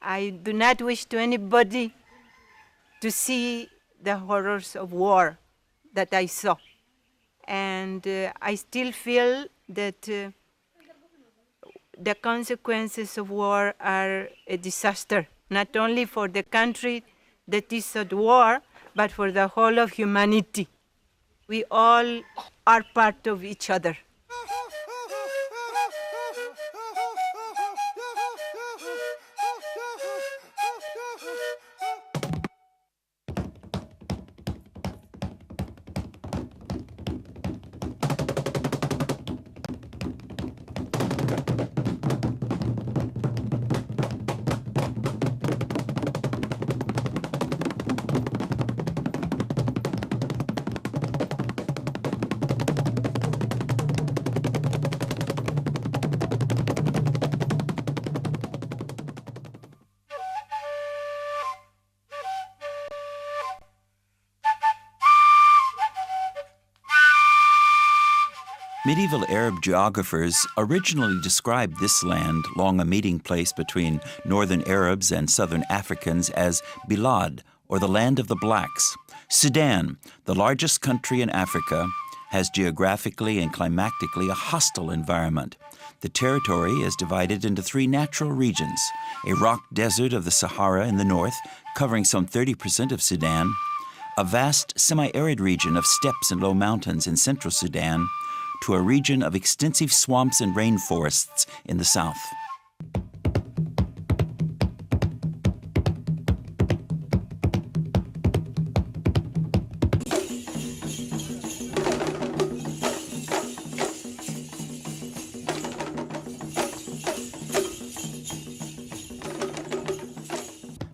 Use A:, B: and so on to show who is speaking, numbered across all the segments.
A: I do not wish to anybody to see the horrors of war that I saw. And I still feel that the consequences of war are a disaster, not only for the country that is at war, but for the whole of humanity. We all are part of each other.
B: Medieval Arab geographers originally described this land, long a meeting place between northern Arabs and southern Africans, as Bilad, or the land of the blacks. Sudan, the largest country in Africa, has geographically and climatically a hostile environment. The territory is divided into three natural regions: a rock desert of the Sahara in the north, covering some 30% of Sudan, a vast semi-arid region of steppes and low mountains in central Sudan, to a region of extensive swamps and rainforests in the south.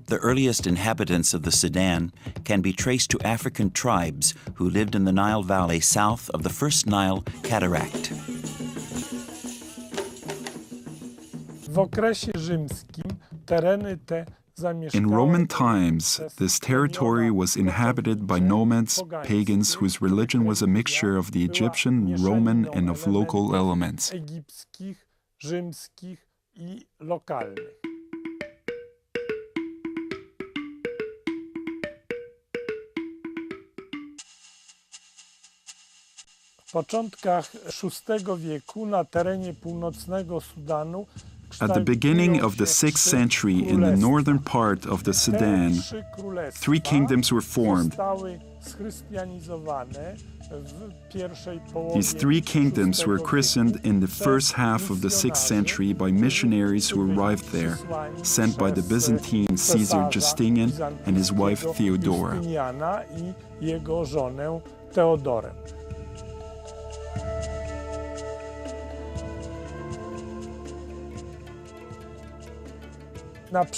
B: The earliest inhabitants of the Sudan can be traced to African tribes who lived in the Nile Valley south of the first Nile cataract.
C: In Roman times, this territory was inhabited by nomads, pagans, whose religion was a mixture of the Egyptian, Roman, and of local elements. At the beginning of the 6th century, in the northern part of the Sudan, three kingdoms were formed. These three kingdoms were christened in the first half of the 6th century by missionaries who arrived there, sent by the Byzantine Caesar Justinian and his wife Theodora. At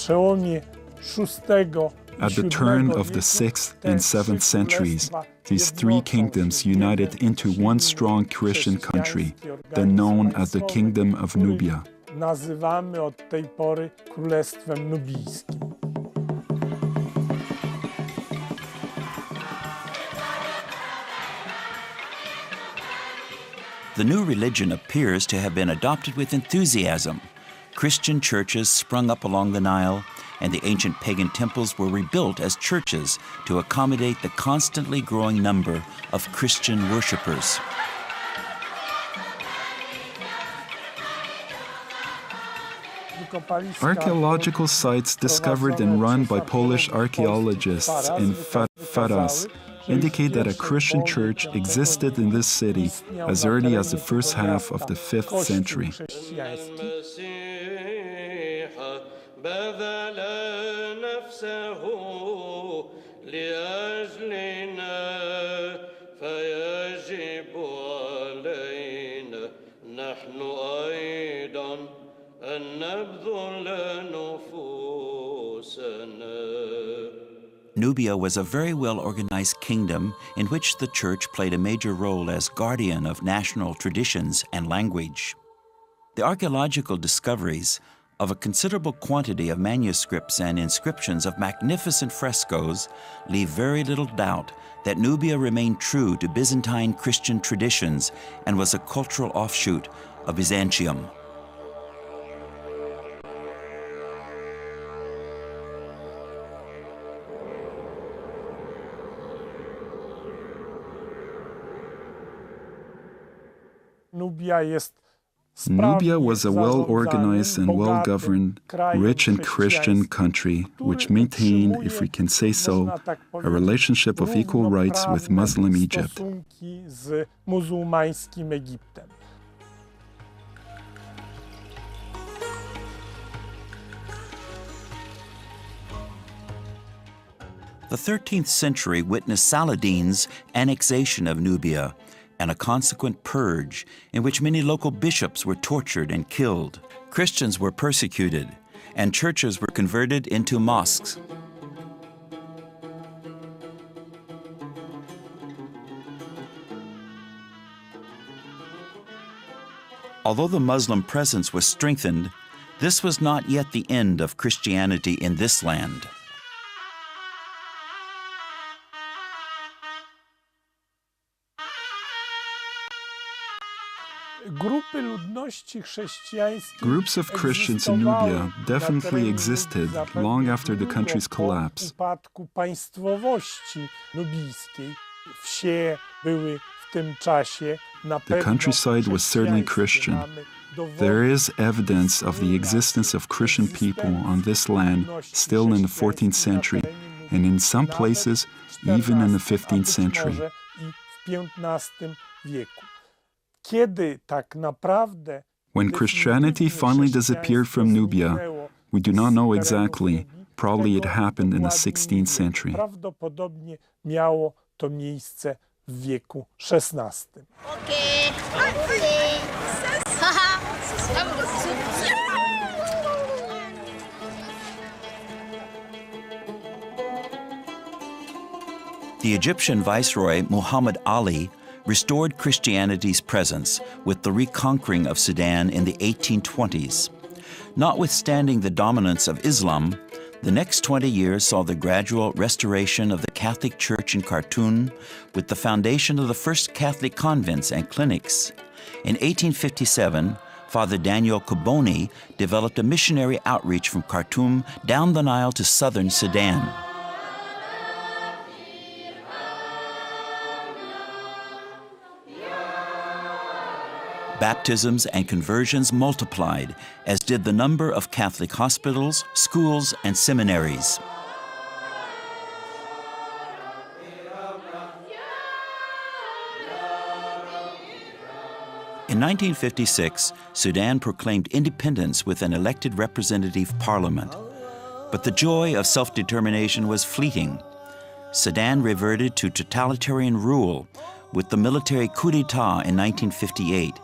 C: the turn of the 6th and 7th centuries, these three kingdoms united into one strong Christian country, then known as the Kingdom of Nubia.
B: The new religion appears to have been adopted with enthusiasm. Christian churches sprung up along the Nile, and the ancient pagan temples were rebuilt as churches to accommodate the constantly growing number of Christian worshippers.
C: Archaeological sites discovered and run by Polish archaeologists in Faras indicate that a Christian church existed in this city as early as the first half of the 5th century.
B: Nubia was a very well-organized kingdom in which the church played a major role as guardian of national traditions and language. The archaeological discoveries of a considerable quantity of manuscripts and inscriptions of magnificent frescoes leave very little doubt that Nubia remained true to Byzantine Christian traditions and was a cultural offshoot of Byzantium.
C: Nubia was a well-organized and well-governed, rich and Christian country which maintained, if we can say so, a relationship of equal rights with Muslim Egypt.
B: The 13th century witnessed Saladin's annexation of Nubia and a consequent purge in which many local bishops were tortured and killed. Christians were persecuted, and churches were converted into mosques. Although the Muslim presence was strengthened, this was not yet the end of Christianity in this land.
C: Groups of Christians in Nubia definitely existed long after the country's collapse. The countryside was certainly Christian. There is evidence of the existence of Christian people on this land still in the 14th century, and in some places even in the 15th century. When Christianity finally disappeared from Nubia, we do not know exactly. Probably it happened in the 16th century.
B: The Egyptian viceroy Muhammad Ali restored Christianity's presence with the reconquering of Sudan in the 1820s. Notwithstanding the dominance of Islam, the next 20 years saw the gradual restoration of the Catholic Church in Khartoum with the foundation of the first Catholic convents and clinics. In 1857, Father Daniel Koboni developed a missionary outreach from Khartoum down the Nile to southern Sudan. Baptisms and conversions multiplied, as did the number of Catholic hospitals, schools, and seminaries. In 1956, Sudan proclaimed independence with an elected representative parliament. But the joy of self-determination was fleeting. Sudan reverted to totalitarian rule with the military coup d'etat in 1958.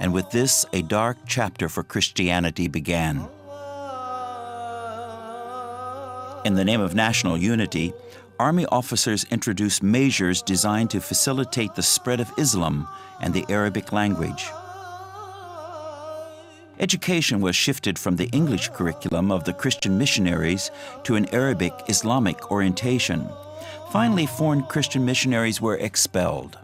B: And with this, a dark chapter for Christianity began. In the name of national unity, army officers introduced measures designed to facilitate the spread of Islam and the Arabic language. Education was shifted from the English curriculum of the Christian missionaries to an Arabic Islamic orientation. Finally, foreign Christian missionaries were expelled.